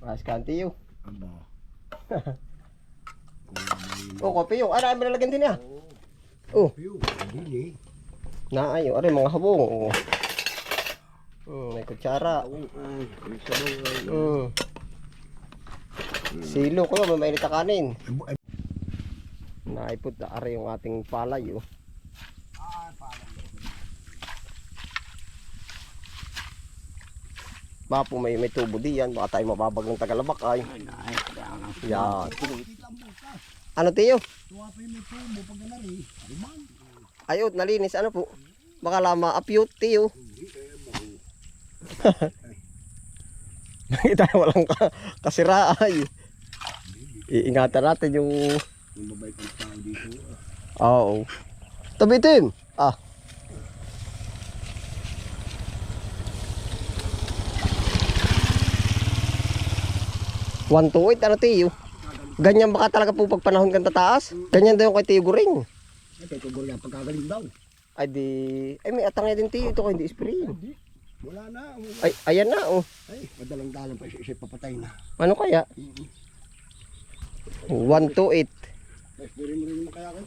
Mas kanti yun. Aba. Oh, kopi yun. Ay, may lalagyan din niya. Oh. Piyo, hindi Na ayo, are mga habong. Oh. May kutsara. Silo ko yun, may mainit na kanin. Naipot na are yung ating palay. Oh. Baka po may tubo diyan, baka tayo mababag ng Tagalabak ay. Yan. Ano tiyo? Ayot, nalinis. Ano po? Baka lama apyot tiyo. Nakita walang kasira ay. Iingatan natin yung mabait ang tao dito. Oo. Tabitin. Ah. One to eight, ano tiyo? Ganyan baka talaga po pag panahon kang tataas? Ganyan daw yung kay Tiyo Guring. Ay, kay Tugol yan, pagkagaling daw. Ay di, ay may atangay din tiyo. Ito ko hindi spray. Wala na. Ay, ayan na oh. Ay, madalang-dalang pa siya papatay na. Ano kaya? 1 to 8. Ay, pwede mo rin naman kaya kayo.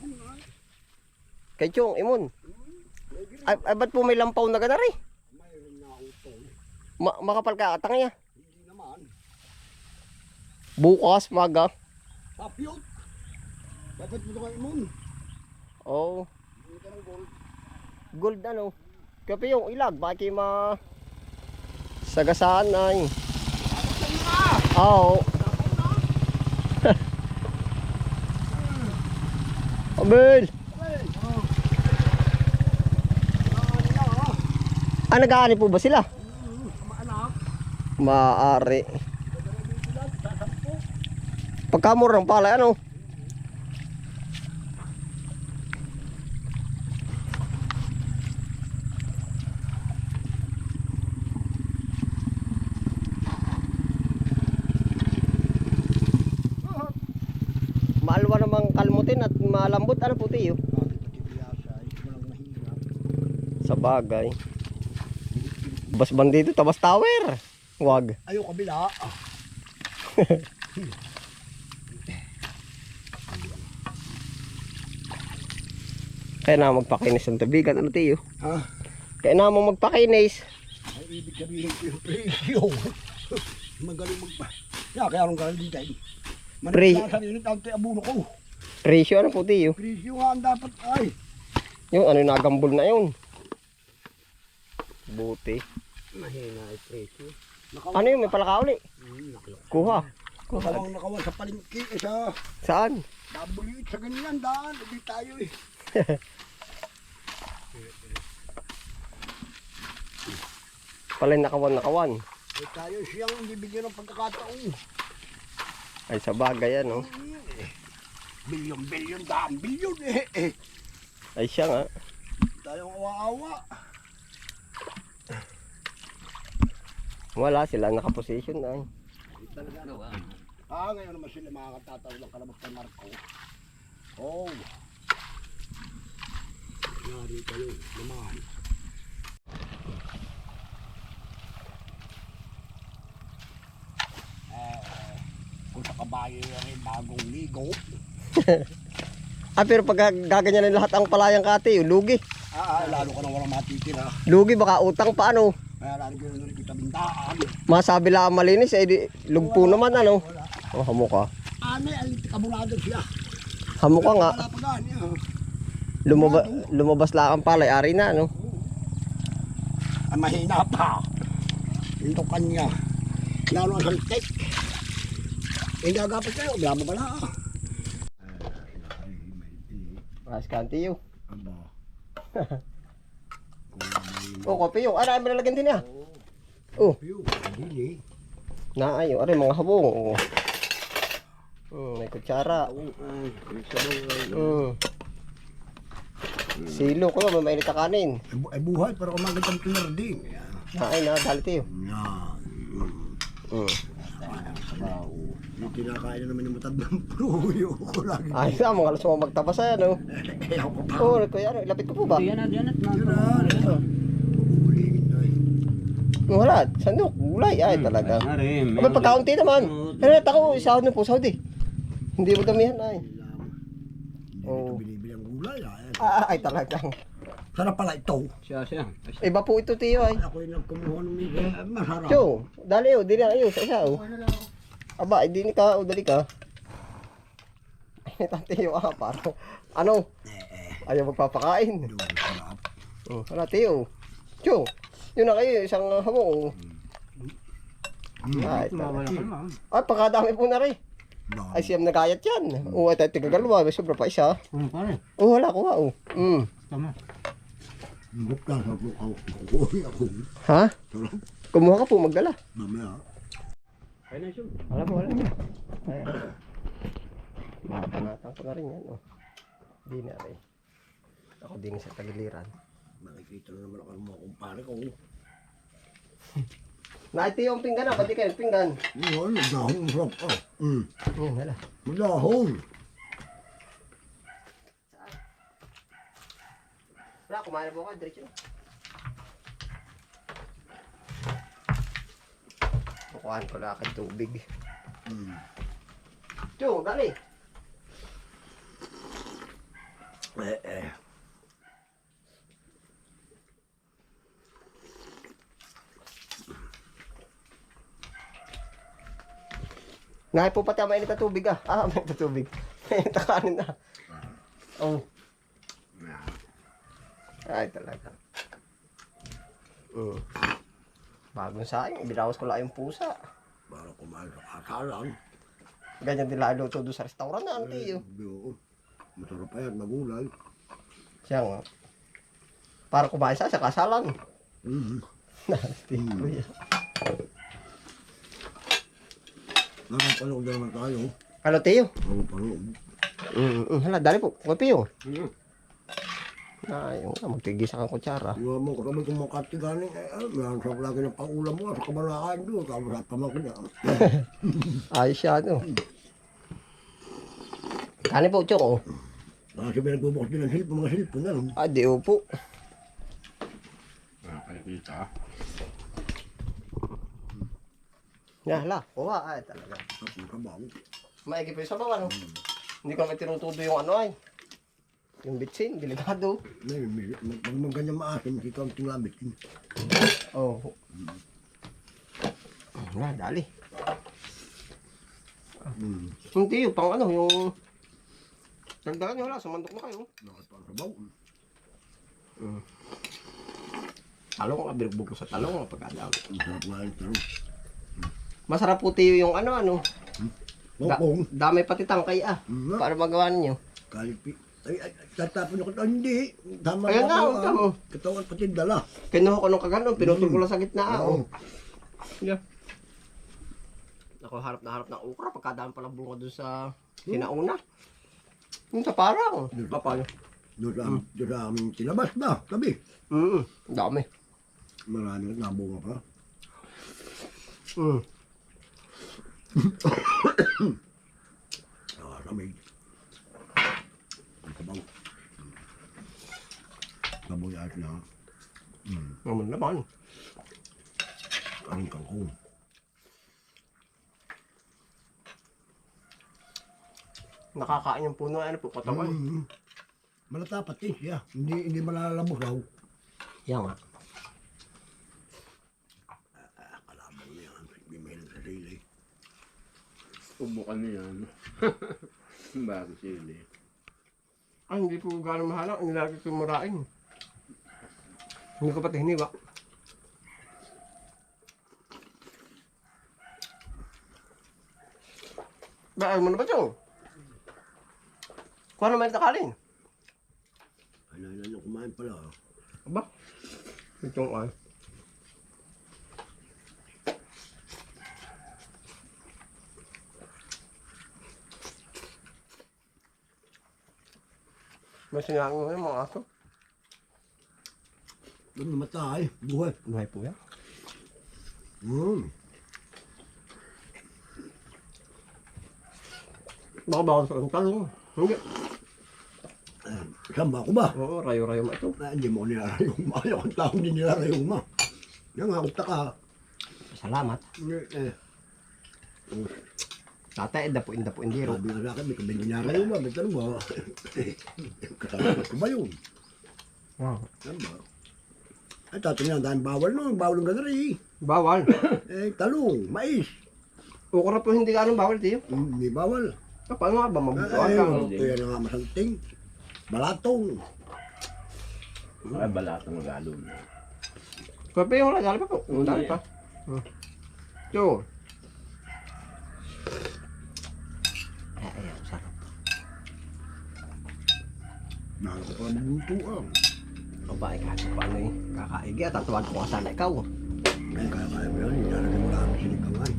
Kay Chong, imon. Ay, ba't po may lampaw na gana rin? Mayroon na utol. Makapal ka atang niya. Hindi naman. Bukas, maga. Tapyot. Dapat mo ito kayo imun. Oh. Hindi ka ng gold. Gold ano. Kape yung ilag, baki sagasaan ay. Oo. Abel. Ah, nag-aani po ba sila? Maaari. Pagkamura ng palay, ano? Maalwa namang kalmutin at malambot. Ano po tiyo? Sa bagay. Bas bandido, tabas tower. Wag. Ayaw kabila. Kaya na magpakinis ng tabigan. Ano tiyo? Ha? Kaya na mo magpakinis. Ay, ibig sabihin ko yung presyo. Magaling magpa. Kaya anong galing dito ay. Manila sa rin ang abuno ko. Presyo ano po tiyo? Presyo nga ang dapat ay. Yung ano nagambol na yun. Buti. Mahina ay presyo. Ano yun? May palaka uli. Kuha. Nakawang sa palengke eh sa Saan? W sa ganyan daan. Hindi tayo eh. Palay nakawan. Eh tayo siyang bibigyan ng pagkakataon. Ay sa bagay ano. Bilyon daan. Bilyon eh. Ay siya nga. Tayong awa-awa. Wala sila nakaposisyon ay. Talaga ano ba? Ngayon naman sila makakatataw ng kalabas kay Marco. Oh. Yari kayo naman. Kung sa kabayo rin bagong ligo. Pero pag gaganyan lahat ang palayang kati, lugi. Lalo ka nang walang matitira. Lugi baka utang pa ano. Kaya lalo ka nang kita bintaan. Masabi lang malinis ay di, lugpo naman ano. Oh, hamo ka. May alit kabulado siya. Hamo ka nga. Wala pa gani. Lumabas lang ang palay, ari na ano. Ang mahina pa. Ito kanya. Lalo ang saltek. Hindi agapit kayo. Blama ba na? Mas kanti yun. Aba. Oh, kopi yun. Ay, may lalagyan din niya. Oh. Hindi. Na ayo, are mga habong. Oh. May kutsara. Silo ko yun, may mainit na kanin. Ay buhay pero umagat ang tular din. Ay na, dalit yun. Yung kinakain na naman yung matandang pruyo ko lagi. Ay na, mga alas mo magtabas ay ano. Ayaw ko pa. Oh, kuya, lapit ko po ba? Yun na. Uulihin na eh. Wala, sandok, gulay. Ay, talaga. Ari, Abay, pagkaunti naman. Hanap ako, sahod na po, sahod eh. Hindi mo damihan ay. Hindi Oo. ito binibili ang gulay. Ay, talagang. Sarap pala ito. Siya. Iba po ito, tiyo ay. Ako yung nagkumuha ng masarap. Tiyo, dali o, dili na kayo, sa isa o. Aba, hindi ni ka, o, dali ka. Tiyo, parang, ano? Ayaw magpapakain. Doon, sarap. Hala, tiyo. Tiyo, yun na kayo, isang hamong. Ay, talaga. Ay, pagkadami po na rin. Ay, siyam nagayat yan. Oo, at tigagalawa, may sobra pa isa. Oo, wala, kuha o. Tama. Bukta sa bukaw. Kukuhi ako. Ha? Sarap. Kumuha ka po, magdala. Mamaya. Ay na siya. Wala po, wala. Ay, mapanatang ko na rin yan, oh. Di na rin. Ako din sa tagiliran. Makikita na naman ako ng mga kumpare ko. Naiti yung pinggan na, ba't di kayo pinggan? Yun, dahon sarap ka. Yan, hala. Dahon. Wala, kumain na po ka, diretso. Kukuhaan ko na aking tubig. Tiyo, dali. Ngayon po pati ang mainit na tubig ah. Ah, mainit na tubig. Mainit na kanin na. Oh. Ay, talaga. Bagong saing, binawas ko lang yung pusa. Para kumain sa kasalan. Ganyan din lang luto doon sa restaurant na, auntie. Oo. Masarap pa yan, magulay. Siya nga. Para kumain sa kasalan. Nasty. Nakapanood na naman tayo. Ano, Teo? Nakapanood. Hala, dali po. Kopi yun. Ay, magtigisa kang kutsara. Iwan mo kami kung makatiganin. Mayroon sa lagi ng pangulam mo. Sa kamalakaan doon. Tapos sa pamangkin niya. Ayos siya, ano. Kanin po, Chok, oh. Kasi may nagbubukos din ng silpo, mga silpo na. Ah, di po. Nakakita. Hala, kuha. Ay, talaga. Tapos ang kabaw. Maigi pa yung sabaw, ano. Hindi ko naman tinutudo yung ano, ay. Yung bitsin, delikado. Pag ganyan maasim, hindi ka ang tinglamit. Oh. Wala, dali. Hindi, yung pang ano, yung... Dagdagan nyo, wala, sumandok na kayo. Nakapang sabaw. Talong, abirugbog ko sa talong, pagkadami. Ang sarap nga yung tarong. Masarap po tiyo yung ano. Bokong. Dami pati tangkay ah. Para magawa ninyo. Kalipi. Ay, tatapon ako. Hindi. Tama Ayan na, ako, tama. Katawan pati dala. Kinuha ko nung kaganon, pinutol ko lang sa gitna ah. Oo. Yeah. Ako harap na harap ng ukra, pagkadami palang bunga doon sa sinauna. Yung sa parang. Paano? Doon sa aming tinabas na, tabi. Dami. Marami na nabunga pa. Lamig. Ang kabaw. Kabuyat na. Naman naman. Ang kangkong. Nakakain yung puno, ano po, katawan. Malatapat din siya. Hindi malalabos raw. Yan nga. Kalabaw niya. Hindi mahilang sa sili. Subukan niya yan. Bago sili. Ah, hindi po gano'ng mahala. Nilagay ko yung murain. Hindi ko pati hiniwa. Ba, mo na ba ito? Kuha naman ito kalin. Ano kumain pala. Aba? Itong ay. May sinango yung mga aso. Doon namatay. Buhay. Buhay po yan. Baka baka sa talong. Hindi. Saan ba ako ba? Oo, rayo-rayo mo ito. Hindi mo ko nilarayong ma. Ayaw ang tao hindi nilarayong ma. Yan nga, kung taka. Salamat. Tatay, dapuin hindi ro. Sabi nga sa akin, may kabili niya kayo ba? May tanong ba? Kasama ko ba yun? Wow. Ano ba? Ay, tatanong yan, dahil bawal no, bawal ng ganari. Bawal. Talong, mais. Ukra po hindi ka anong bawal, tiyo. Hindi bawal. Paano nga ba mabutuan ka? Kaya na nga masanting. Balatong. Ay, balatang magalon. Kape yung wala, dali pa po. Dali pa. Yo. Ay, sarap. Nakaka pa magluto ang. O ba, kahit pa ano eh. Kakaigi at tatuwan ko ka sana ikaw. Ay, kaya mo yan. Ilalagay mo lang sinigangan.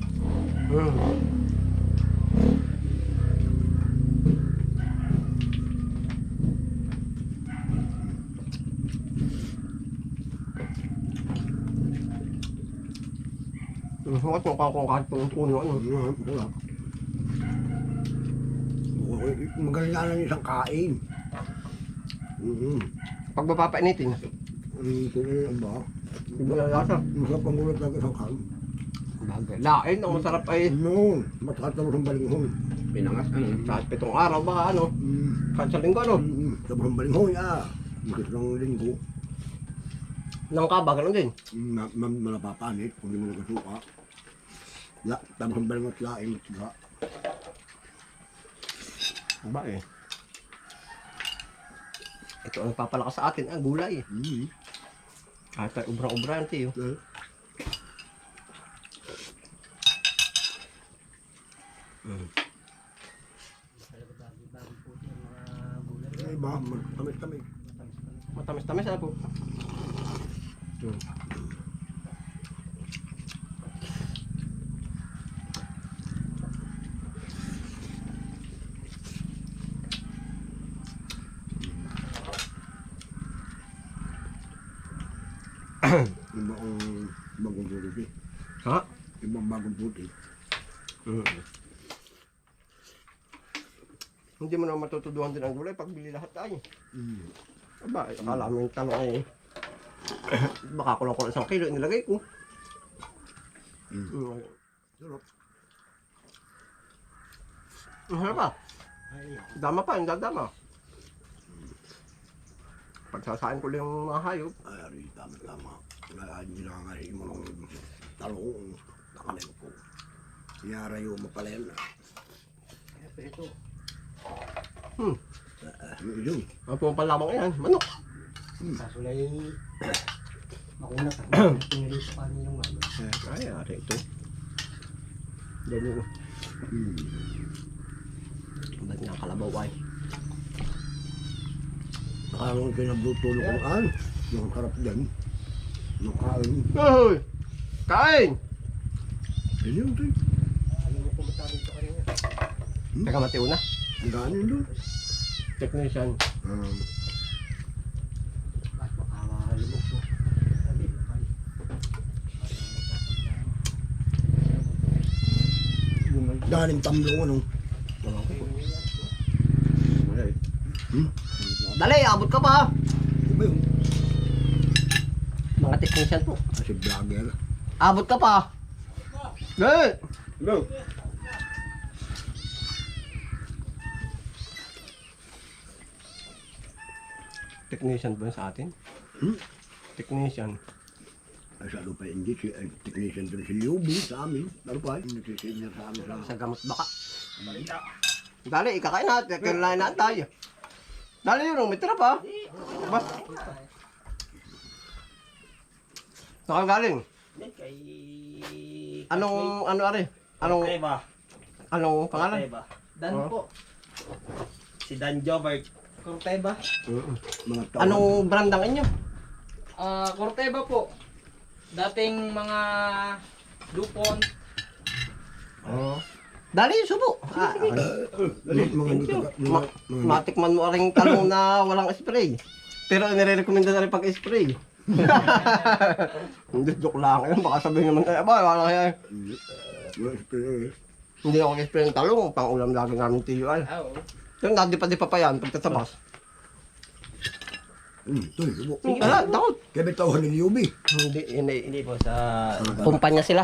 Bakit yung kakong kahit pong puno ano? Wala. Magaling nga lang isang kain. Pag mapapainitin, Kung ano ba? hindi mo lalasa. Masarap ang gulat ng isang kain. Bagay. Lain, ang masarap ay Matakatapos ang balinghon. Pinangas ano. kahit 7 araw baka ano. Kahit sa linggo ano. Tapos ang balinghon, Ikot ng linggo. Nang kabag lang din. Malapapanit kung hindi mo nagkasuka. Tapos ang balinghon at laing. Ba eh. Ito ang papalakas sa atin, gulay. Kahit tayo ubrang-ubra yan, tiyo. Iba, tamis-tamis. Matamis-tamis ano po. Iba ang bagong puti. Ha? Ibang bagong puti. Hindi mo na matutuduhan din ang gulay pag bili lahat tayo. Aba, akala mo yung tanong ay baka kulang ko lang 1 kilo inilagay ko. Sarap. Harap pa. Dama pa, yung dadama. Pagsasain ko lang yung mga hayop. Ay, ari, tama-tama. Hindi na nga rin mo ng talong. Nakalay ko. Iyarayo mo pala yan. Ito. Yun. Ang pumapal lamang yan, manok. Kaso na yung makunat. Pinilito pa rin yung ano. Ay, ari ito. Dali ko. Ba't nga kalabaw ay? Nakarang pinabutulog ko ang yung harap dyan. Yung kain. Hoy! Kain! Ayun, ito. Ano mo kumatabi ito kanina? Teka, Mateo na. Ganin doon. Technician. Bakit makakalibok ko? Sabi, Daling tamlong ano. Dali, abot ka pa. Iba yun. Mga technician po. Kasi vlogger. Abot ka pa. Good. Go! Technician ba yun sa atin? Technician. Ay sa lupa hindi si technician doon si Liubi sa amin. Ano pa? Nagsisenior sa amin sa Sa gamot baka. Dali, ikakain natin. Kailangan na tayo. Dali yun, may tira pa. Ba? Nakagaling. kay... Anong, ano are? Anong, Corteva. anong pangalan? Corteva. Dan Oh. po. Si Dan Jobert. Corteva. mga tao. Anong brandang inyo? Corteva po. Dating mga Dupont. Oh. Dali, subo. Mga hindi ka... Matikman mo rin talong na walang spray. Pero nire-recommenda na rin pag-spray. Hindi, joke lang yun. Baka sabihin naman, wala kaya. Hindi ako spray ng talong. Pang-ulam lagi namin tiyo ay. Oo. Yung nadipa-dipa pa yan pagkatabas. Tuloy, subo. Sige na, takot. Kaya may tawhan ng Yubi. Hindi po sa kumpanya sila.